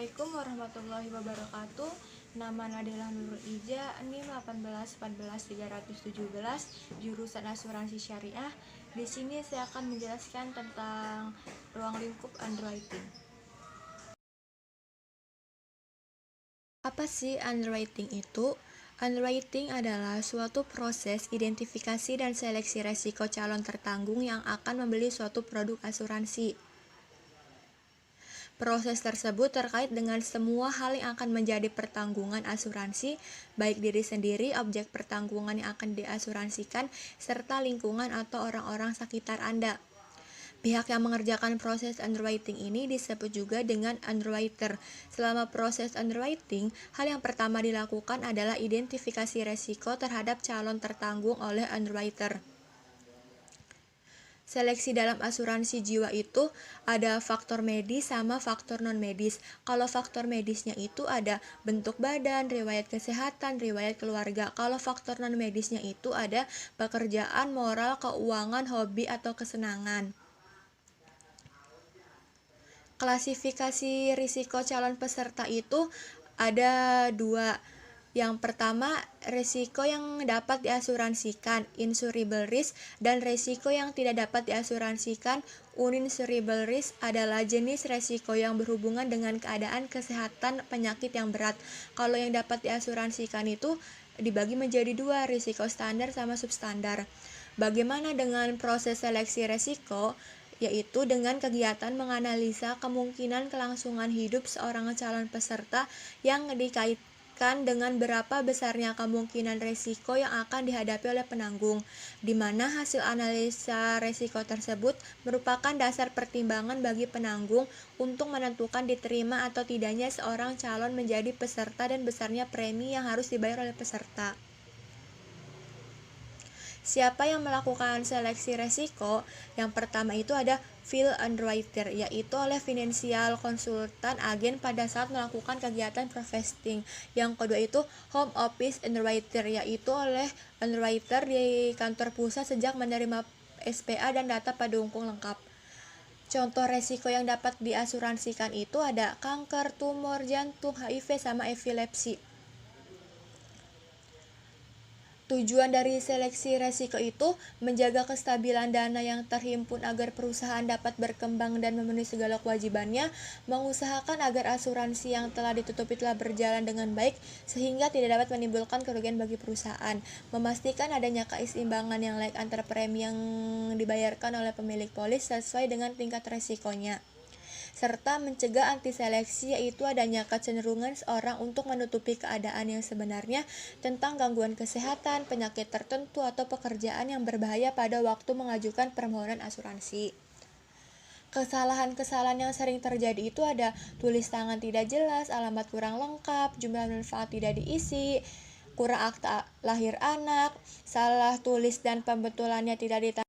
Assalamualaikum warahmatullahi wabarakatuh. Nama Nadela Nurul Ija, NIM 1814317, jurusan Asuransi Syariah. Di sini saya akan menjelaskan tentang ruang lingkup underwriting. Apa sih underwriting itu? Underwriting adalah suatu proses identifikasi dan seleksi resiko calon tertanggung yang akan membeli suatu produk asuransi. Proses tersebut terkait dengan semua hal yang akan menjadi pertanggungan asuransi, baik diri sendiri, objek pertanggungan yang akan diasuransikan, serta lingkungan atau orang-orang sekitar Anda. Pihak yang mengerjakan proses underwriting ini disebut juga dengan underwriter. Selama proses underwriting, hal yang pertama dilakukan adalah identifikasi resiko terhadap calon tertanggung oleh underwriter. Seleksi dalam asuransi jiwa itu ada faktor medis sama faktor non-medis. Kalau faktor medisnya itu ada bentuk badan, riwayat kesehatan, riwayat keluarga. Kalau faktor non-medisnya itu ada pekerjaan, moral, keuangan, hobi, atau kesenangan. Klasifikasi risiko calon peserta itu ada dua. Yang pertama, risiko yang dapat diasuransikan, insurable risk, dan risiko yang tidak dapat diasuransikan, uninsurable risk, adalah jenis risiko yang berhubungan dengan keadaan kesehatan penyakit yang berat. Kalau yang dapat diasuransikan itu dibagi menjadi dua, risiko standar sama substandar. Bagaimana dengan proses seleksi risiko? Yaitu dengan kegiatan menganalisa kemungkinan kelangsungan hidup seorang calon peserta yang dikaitkan dengan berapa besarnya kemungkinan resiko yang akan dihadapi oleh penanggung, di mana hasil analisa resiko tersebut merupakan dasar pertimbangan bagi penanggung untuk menentukan diterima atau tidaknya seorang calon menjadi peserta dan besarnya premi yang harus dibayar oleh peserta. Siapa yang melakukan seleksi resiko? Yang pertama itu ada field underwriter, yaitu oleh financial konsultan agen pada saat melakukan kegiatan profesting. Yang kedua itu home office underwriter, yaitu oleh underwriter di kantor pusat sejak menerima SPA dan data pendukung lengkap. Contoh resiko yang dapat diasuransikan itu ada kanker, tumor, jantung, HIV, sama epilepsi. Tujuan dari seleksi resiko itu menjaga kestabilan dana yang terhimpun agar perusahaan dapat berkembang dan memenuhi segala kewajibannya, mengusahakan agar asuransi yang telah ditutupi telah berjalan dengan baik sehingga tidak dapat menimbulkan kerugian bagi perusahaan, memastikan adanya keseimbangan yang layak antara premi yang dibayarkan oleh pemilik polis sesuai dengan tingkat resikonya, serta mencegah anti-seleksi, yaitu adanya kecenderungan seorang untuk menutupi keadaan yang sebenarnya tentang gangguan kesehatan, penyakit tertentu, atau pekerjaan yang berbahaya pada waktu mengajukan permohonan asuransi. Kesalahan-kesalahan yang sering terjadi itu ada tulis tangan tidak jelas, alamat kurang lengkap, jumlah manfaat tidak diisi, kurang akta lahir anak, salah tulis dan pembetulannya tidak